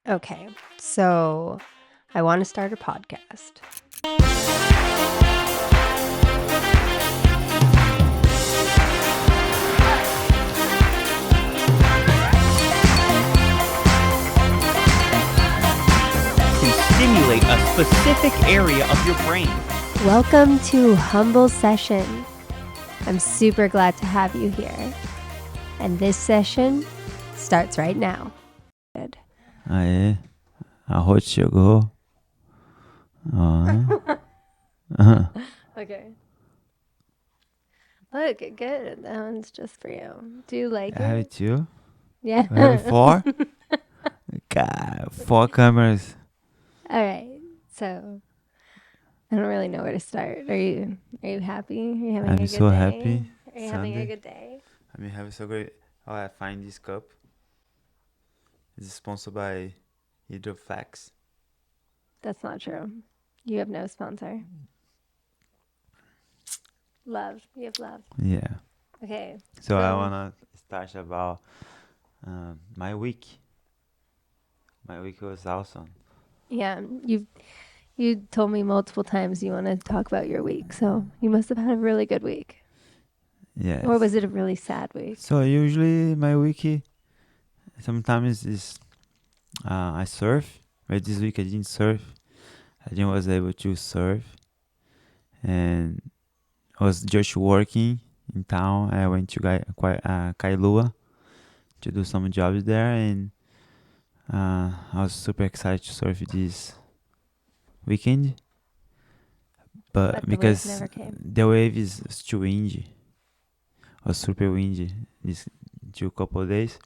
Okay, so I want to start a podcast. To stimulate a specific area of your brain. Welcome to Humble Session. I'm super glad to have you here. And this session starts right now. Good. Aê, arroz chegou. Okay. Look, good. That one's just for you. Do you like I have it? it too. Yeah. I have four. God, 4 cameras. All right. So I don't really know where to start. Are you happy? Are you having a I'm good so day? happy. Are you having a Sunday. good day? I'm having so great. Oh, I find this cup. It's sponsored by Hydrofax. That's not true. You have no sponsor. Love. You have love. Yeah. Okay. So I wanna start about my week. My week was awesome. Yeah, you told me multiple times you want to talk about your week, so you must have had a really good week. Yes. Or was it a really sad week? So usually my week sometimes is I surf. But this week I didn't surf. I didn't was able to surf, and I was just working in town. I went to Kailua to do some jobs there, and I was super excited to surf this weekend. But But the wave because never came. the wave is too windy, was super windy this 2 couple days.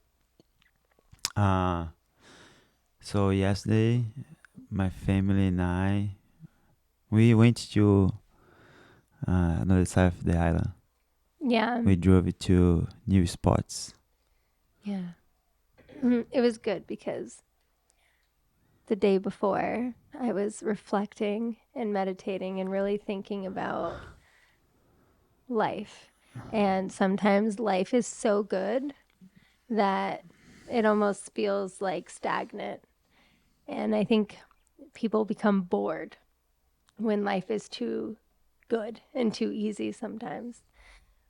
So yesterday, my family and we went to another side of the island. Yeah. We drove to new spots. Yeah. It was good because the day before I was reflecting and meditating and really thinking about life. And sometimes life is so good that it almost feels like stagnant. And I think people become bored when life is too good and too easy sometimes.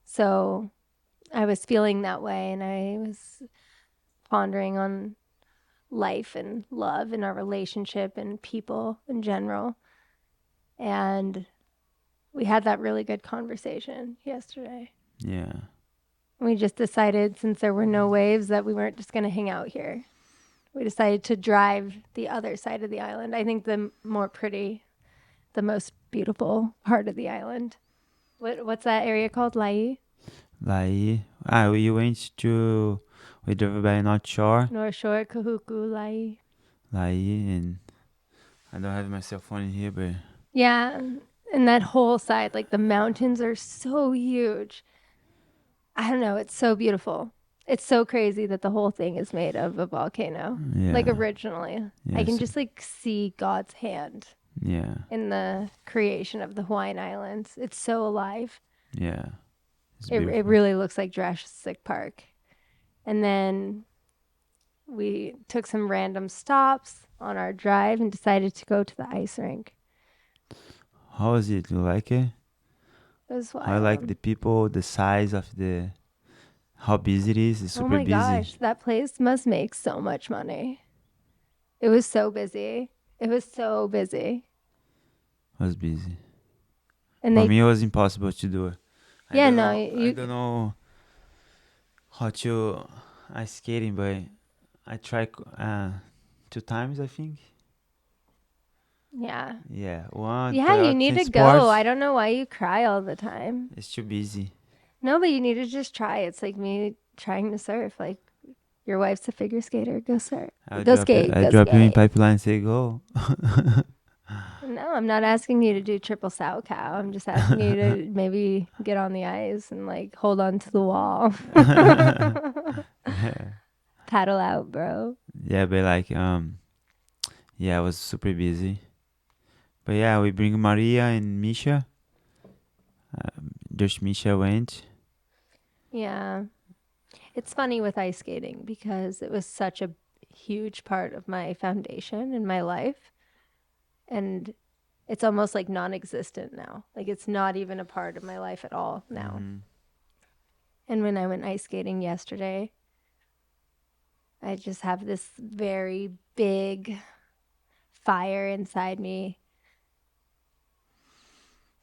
So I was feeling that way, and I was pondering on life and love and our relationship and people in general. And we had that really good conversation yesterday. Yeah. We just decided, since there were no waves, that we weren't just going to hang out here. We decided to drive the other side of the island. I think the most beautiful part of the island. What's that area called? Lai? Lai. We drove by North Shore. North Shore, Kahuku, Lai. Lai, and I don't have my cell phone in here, but Yeah, and that whole side, like the mountains are so huge. I don't know, it's so beautiful. It's so crazy that the whole thing is made of a volcano. yeah. Like originally. I can Yes. just like see God's hand Yeah. in the creation of the Hawaiian Islands. It's so alive. Yeah. It's It beautiful. really looks like Jurassic Park. And then we took some random stops on our drive and decided to go to the ice rink. How is it? You like it? It was wild. I like the people, the size of how busy it is. It's super Oh my busy. gosh, that place must make so much money. It was so busy. It was so busy. I was busy. And For they, me, it was impossible to do it. yeah, no, I you, don't know how to ice skating, but I tried 2 times, I think. yeah. Yeah, one. Yeah, try you out need to in go. sports. I don't know why you cry all the time. It's too busy. No, but you need to just try. It's like me trying to surf. Like, your wife's a figure skater. Go surf. Go skate. I Go drop you in skate. pipeline and say go. No, I'm not asking you to do triple sow cow. I'm just asking you to maybe get on the ice and like hold on to the wall. Paddle out, bro. Yeah, but like yeah, I was super busy. But yeah, we bring Maria and Misha. Just Misha went. Yeah. It's funny with ice skating because it was such a huge part of my foundation in my life. And it's almost like non-existent now. Like it's not even a part of my life at all now. Mhm. And when I went ice skating yesterday, I just have this very big fire inside me.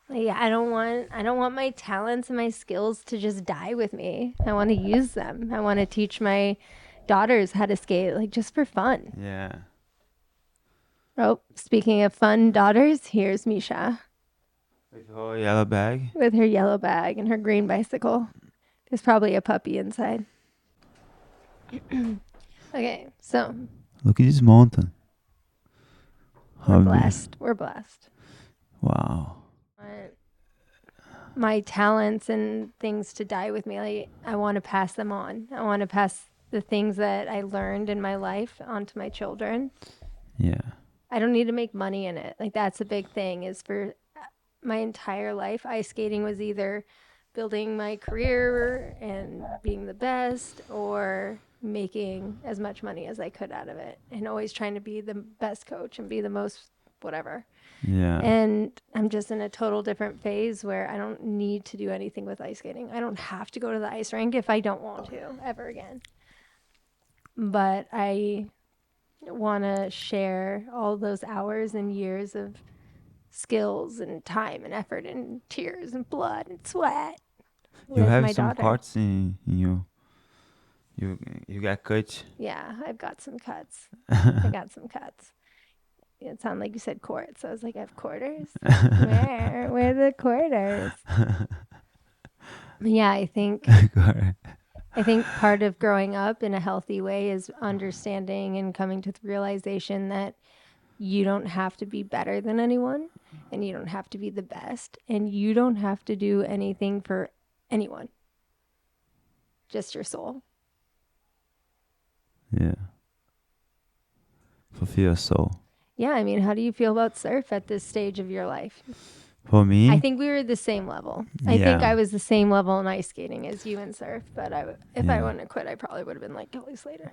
Like I don't want my talents and my skills to just die with me. I want to use them. I want to teach my daughters how to skate, like just for fun. Yeah. Oh, speaking of fun daughters, here's Misha With her yellow bag. with her yellow bag and her green bicycle. There's probably a puppy inside. Okay, so Look at this mountain. we're How big. blessed. We're blessed. Wow. My talents and things to die with me. Like, I want to pass them on. I want to pass the things that I learned in my life onto my children. Yeah. I don't need to make money in it. Like that's a big thing is for my entire life, ice skating was either building my career and being the best or making as much money as I could out of it and always trying to be the best coach and be the most whatever. Yeah. And I'm just in a total different phase where I don't need to do anything with ice skating. I don't have to go to the ice rink if I don't want to ever again. But I want to share all those hours and years of skills and time and effort and tears and blood and sweat You with have my some daughter. cuts in you. You got cut. Yeah, I've got some cuts. I got some cuts. It sounded like you said quarters. So I was like, I have quarters? Where are the quarters? Yeah, I think part of growing up in a healthy way is understanding and coming to the realization that you don't have to be better than anyone and you don't have to be the best and you don't have to do anything for anyone. Just your soul. Yeah. Fulfill your soul. Yeah, I mean, how do you feel about surf at this stage of your life? For me, I think we were the same level. I think Yeah. I was the same level in ice skating as you in surf, but if I Yeah. wouldn't have quit, I probably would have been like Kelly Slater.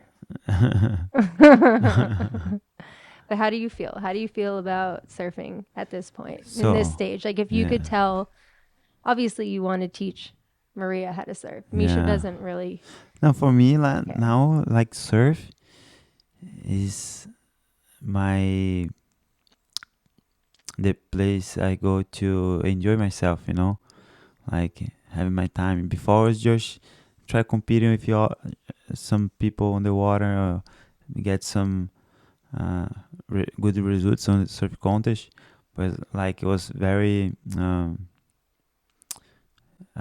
But how do you feel? How do you feel about surfing at this point, in this So, stage? Like, if you could yeah. tell, obviously you want to teach Maria how to surf. Misha Yeah. doesn't really. Now for me, Okay. now, like surf is my the place I go to enjoy myself. Like having my time. Before I was just try competing with some people on the water or get some good results on the surf contest. But like it was very I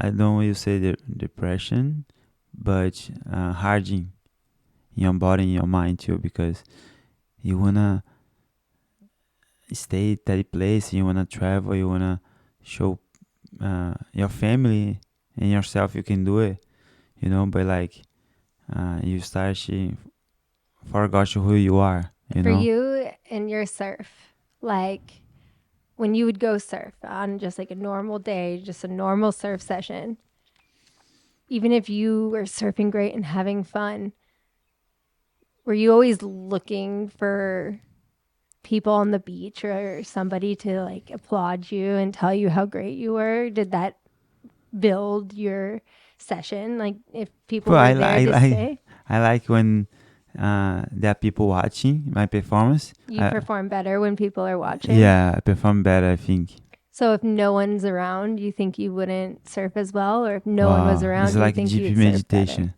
don't know you say depression, but hardening in your body and your mind too, because you wanna stay at that place, you wanna travel, you wanna show your family and yourself you can do it, but like you start forgot who you are, For you and your surf, like when you would go surf on just like a normal day, just a normal surf session, even if you were surfing great and having fun, were you always looking for people on the beach or somebody to like applaud you and tell you how great you were? Did that build your session? Like if people Well, were there to say I like when there are people watching my performance. you perform better when people are watching. Yeah, I perform better, I think. So if no one's around, you think you wouldn't surf as well? Or if no one was around, it's you like think deep you'd surf meditation. better?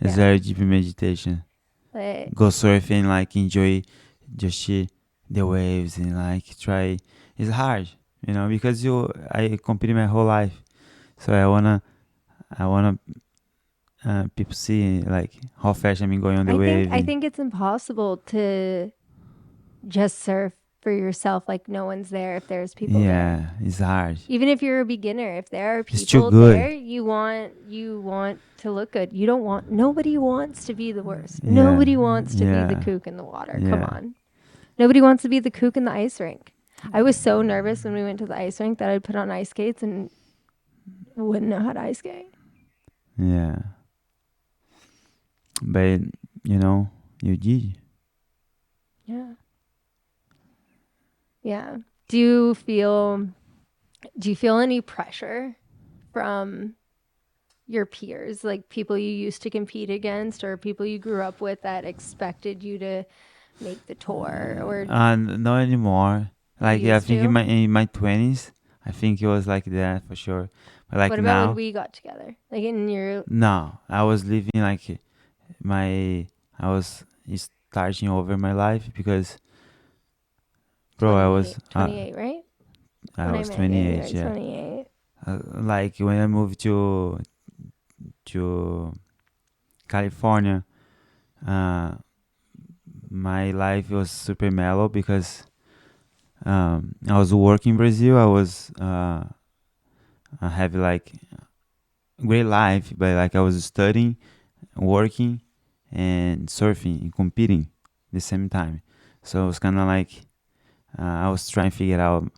It's Yeah. very deep meditation. But Go surfing, like enjoy just the waves and like try. It's hard, because I competed my whole life, so I wanna people see like how fast I'm going on the wave. I think it's impossible to just surf for yourself like no one's there if there's people there. Yeah, it's hard. Even if you're a beginner, if there are It's too people good. there, you want to look good. You don't want nobody wants to be the worst. Yeah, Nobody wants to be the yeah, kook in the water. yeah. Come on. Nobody wants to be the kook in the ice rink. I was so nervous when we went to the ice rink that I'd put on ice skates and wouldn't know how to ice skate. Yeah. But you did. Yeah. Yeah. Do you feel do you feel any pressure from your peers, like people you used to compete against or people you grew up with that expected you to make the tour or Not anymore. you Like, yeah, I used think to? in my 20s, I think it was like that for sure. But like What about when now, we got together? Like in your no, I was living like my, I was starting over my life because, bro, 28, 28, right? I When I was met you, you 28, were yeah. 28. Like when I moved to California, uh, my life was super mellow because I was working in Brazil. I have like great life, but like I was studying, working, and surfing and competing the same time. So it was kind of like I was trying to figure out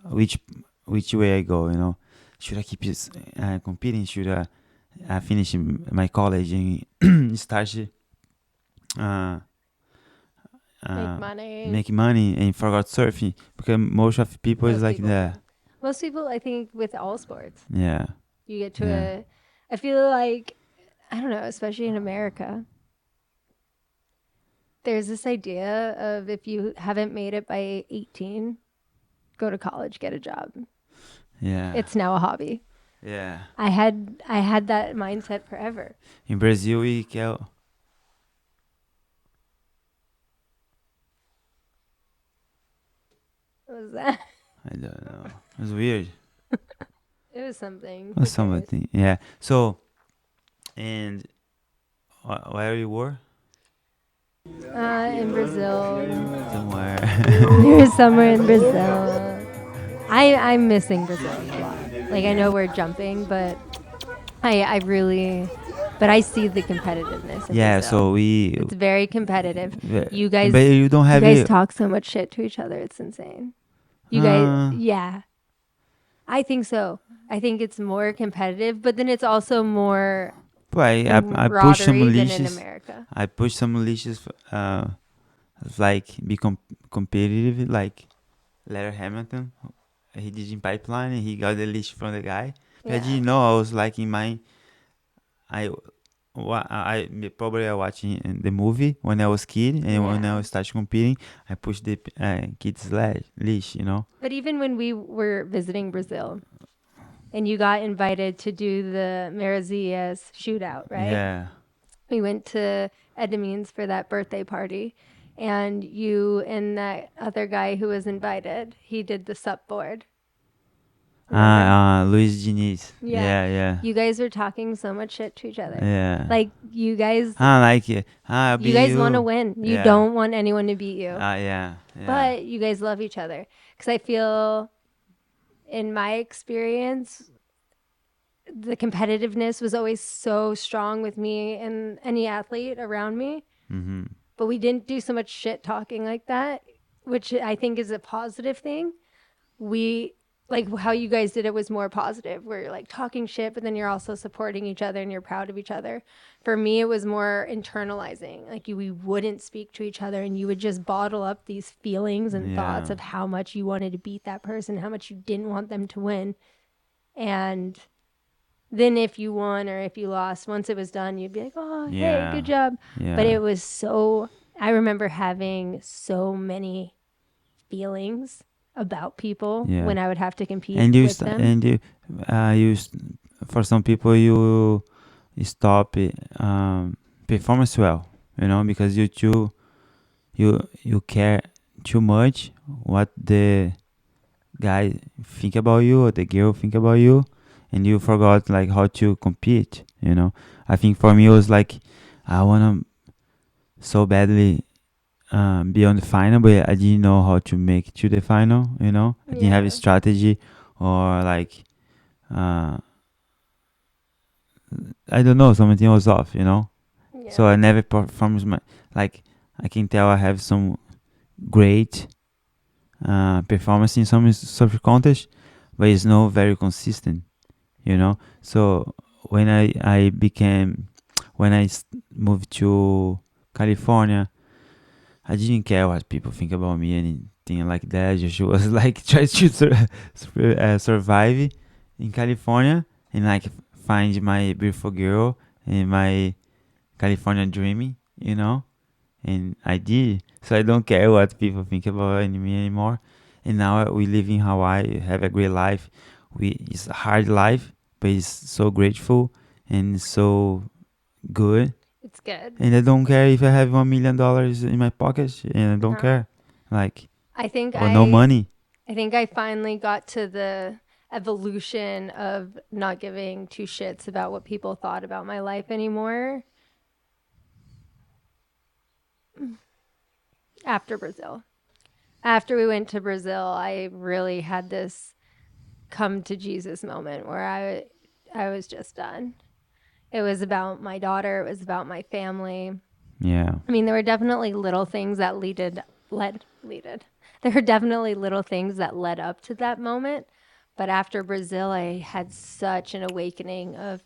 which which way I go. Should I keep competing? Should I finish my college and start uh, Make uh, money. make money and forgot surfing? Because most of people is Most like people do. that. Most people, I think, with all sports, Yeah, you get to yeah. a. I feel like, I don't know, especially in America, there's this idea of if you haven't made it by 18, go to college, get a job. Yeah, It's now a hobby. yeah. I had that mindset forever. In Brazil, we can. What was that? I don't know. It's weird. It was something. Or Who cares? something. Yeah. So, and where you were? In Brazil. Somewhere. You're somewhere in Brazil. I'm missing Brazil a lot. Like I know we're jumping, but I really, but I see the competitiveness in Yeah. Brazil. So we. It's very competitive. You But guys, you don't you have guys it. talk so much shit to each other. It's insane. You guys, Uh, yeah, I think so. I think it's more competitive, but then it's also more but I push some camaraderie than in leashes. America. I push some leashes. Like be competitive. Like Larry Hamilton. He did in pipeline and he got the leash from the guy. But I Yeah, didn't know I was like in my. I probably I watching the movie when I was kid and when I yeah. started competing, I pushed the kid's leash. But even when we were visiting Brazil and you got invited to do the Marazias shootout, right? Yeah. We went to Edmund's for that birthday party, and you and that other guy who was invited, he did the sup board. Remember? Luis Diniz. Yeah. Yeah, yeah, You guys were talking so much shit to each other. yeah. Like you guys I like it. I'll you be guys want to you. win. You Yeah. don't want anyone to beat you. Yeah, yeah, But you guys love each other cuz I feel in my experience the competitiveness was always so strong with me and any athlete around me. mm-hmm. But we didn't do so much shit talking like that, which I think is a positive thing. We like how you guys did it was more positive where you're like talking shit, but then you're also supporting each other and you're proud of each other. For me, it was more internalizing. Like we wouldn't speak to each other and you would just bottle up these feelings and thoughts Yeah, of how much you wanted to beat that person, how much you didn't want them to win. And then if you won or if you lost, once it was done, you'd be like, "Oh, hey, yeah, good job." But yeah, it was so I remember having so many feelings about people yeah. when I would have to compete And with them. for some people you stop it, performance well, because you care too much what the guy think about you or the girl think about you, and you forgot like how to compete. I think for me it was like I wanna so badly be on the final, but I didn't know how to make it to the final. I didn't have a Yeah. strategy or like uh, I don't know, something was off. So Yeah. I never performed like I can tell I have some great performance in some surf contest, but it's not very consistent. So when I moved to California, I didn't care what people think about me, anything like that. Just was like try to survive in California and like find my beautiful girl and my California dreaming, you know. And I did, so I don't care what people think about me anymore. And now we live in Hawaii, have a great life. It's a hard life, but it's so grateful and so good. It's good. And I don't care if I have $1 million in my pocket, and I don't Uh-huh. care, like, I think or no I money. I think I finally got to the evolution of not giving two shits about what people thought about my life anymore after Brazil. After we went to Brazil, I really had this come to Jesus moment where I was just done. It was about my daughter, it was about my family. Yeah, I mean, there were definitely little things that led. There were definitely little things that led up to that moment. But after Brazil, I had such an awakening of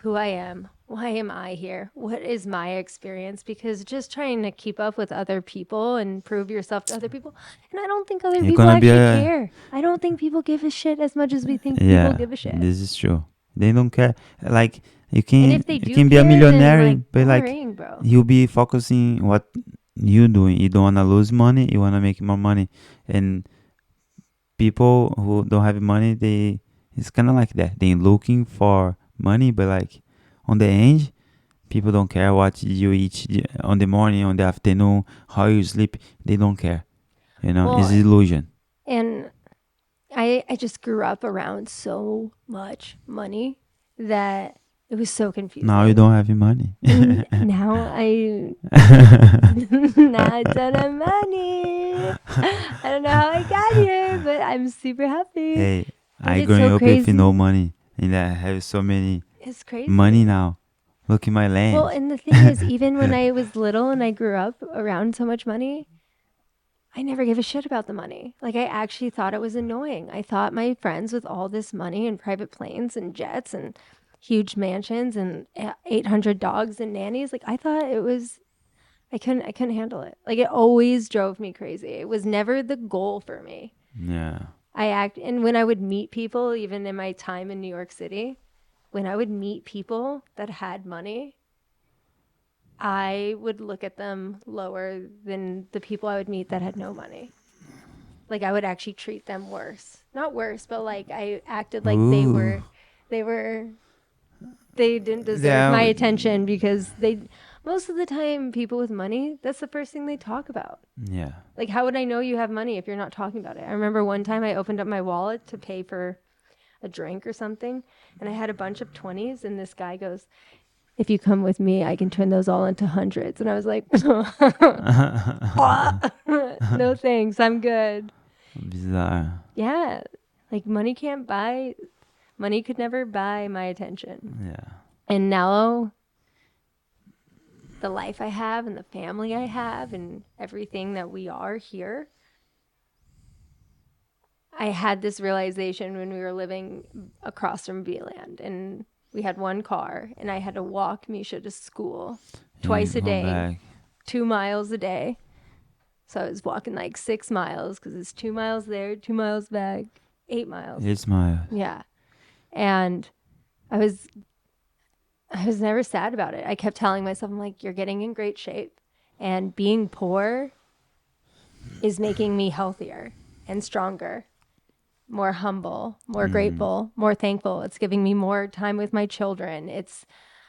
who I am. Why am I here? What is my experience? Because just trying to keep up with other people and prove yourself to other people. And I don't think other you're people gonna be actually a care. I don't think people give a shit as much as we think people yeah. give a shit. This is true. They don't care. Like And if they you do can be a care, then millionaire, like but like boring, bro. you'll be focusing what you doing. You don't wanna lose money. You wanna make more money, and people who don't have money, it's kind of like that. They looking for money, but like on the end, people don't care what you eat on the morning, on the afternoon, how you sleep. They don't care. You know, it's Well, illusion. and I just grew up around so much money that it was so Now you confusing. don't have money. And now I now I don't have money. I don't know how I got here, but I'm super happy. Hey, And I it's growing so up with no crazy. money, and I have so many It's money crazy. now. Look at my Well, land. and the thing is, even when I was little and I grew up around so much money, I never gave a shit about the money. Like, I actually thought it was annoying. I thought my friends with all this money and private planes and jets and huge mansions and 800 dogs and nannies, like, I thought it was, I couldn't handle it. Like, it always drove me crazy. It was never the goal for me. Yeah. And when I would meet people, even in my time in New York City, when I would meet people that had money, I would look at them lower than the people I would meet that had no money. Like I would actually treat them worse. Not worse, but like I acted like they Ooh. were they were they didn't deserve my Yeah. attention because they most of the time people with money, that's the first thing they talk about. Yeah. Like how would I know you have money if you're not talking about it? I remember one time I opened up my wallet to pay for a drink or something and I had a bunch of 20s and this guy goes, "If you come with me, I can turn those all into hundreds." And I was like, "No thanks, I'm good." Bizarre. Yeah, like money could never buy my attention. Yeah. And now the life I have and the family I have and everything that we are here, I had this realization when we were living across from V-Land and we had one car and I had to walk Misha to school You twice a come day, back. 2 miles a day. So I was walking like 6 miles because it's 2 miles there, 2 miles back, 8 miles. It's my. Yeah. And I was I was never sad about it. I kept telling myself, I'm like, you're getting in great shape. And being poor is making me healthier and stronger, more humble, more Mm, grateful, more thankful. It's giving me more time with my children.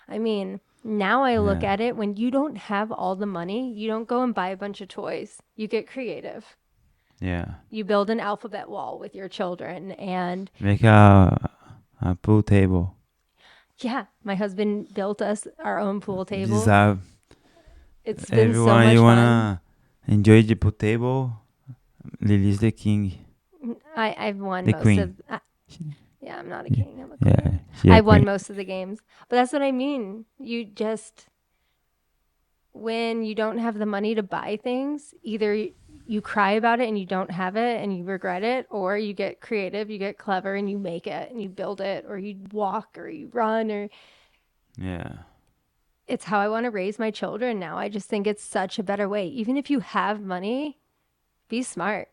I mean, now I look yeah. at it when you don't have all the money, you don't go and buy a bunch of toys. You get creative. Yeah. You build an alphabet wall with your children. And Make a pool table. yeah, my husband built us our own pool table. Bizarre. It's been so Everyone, much you fun. wanna enjoy the pool table? Lily's the king. I've won The most queen. of. Yeah, I'm not a Yeah. king. I'm a Yeah. queen. She a I've won queen. most of the games, but that's what I mean. You just when you don't have the money to buy things, either you cry about it and you don't have it and you regret it, or you get creative, you get clever and you make it and you build it, or you walk or you run or Yeah. it's how I want to raise my children now. I just think it's such a better way. Even if you have money, be smart.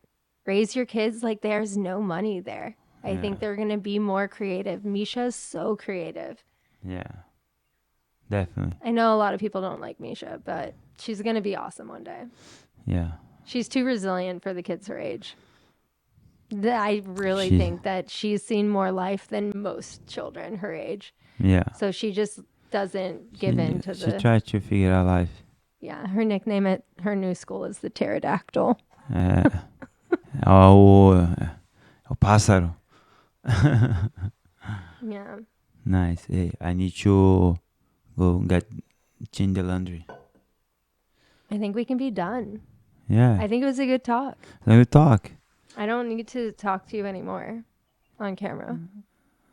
Raise your kids like there's no money there. I think they're going to be more creative. Misha's so creative. Yeah, definitely. I know a lot of people don't like Misha, but she's going to be awesome one day. Yeah. She's too resilient for the kids her age. I really She's- think that she's seen more life than most children her age. Yeah. So she just doesn't give in to She the... tried to figure out life. Yeah, her nickname at her new school is the pterodactyl. O pássaro. Yeah. Nice. Hey, I need to go change the laundry. I think we can be done. Yeah. I think it was a good talk. Let me talk. I don't need to talk to you anymore on camera.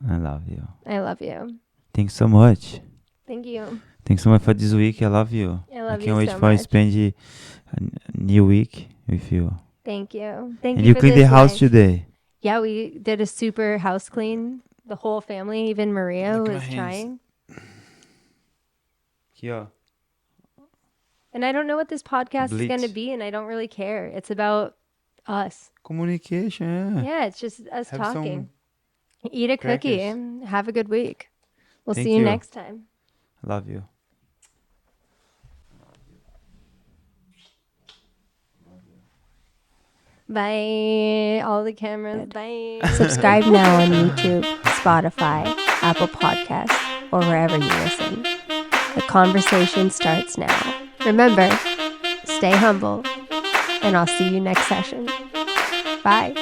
I love you. I love you. Thanks so much. Thank you. Thanks so much for this week. I love you. I love can't you wait so for much. spend a new week with you. Thank you. Thank And you you for cleaned this the house life. today. Yeah, we did a super house clean. The whole family, even Maria Look at was my hands. trying. Here. And I don't know what this podcast is going to Bleach. be, and I don't really care. It's about us. Communication. Yeah. Yeah, it's just us Have talking. Eat a cookie. crackers. Have a good week. We'll Thank see you you. next time. Love you. Bye. All the cameras. Bye. Subscribe now on YouTube, Spotify, Apple Podcasts, or wherever you listen. The conversation starts now. Remember, stay humble, and I'll see you next session. Bye.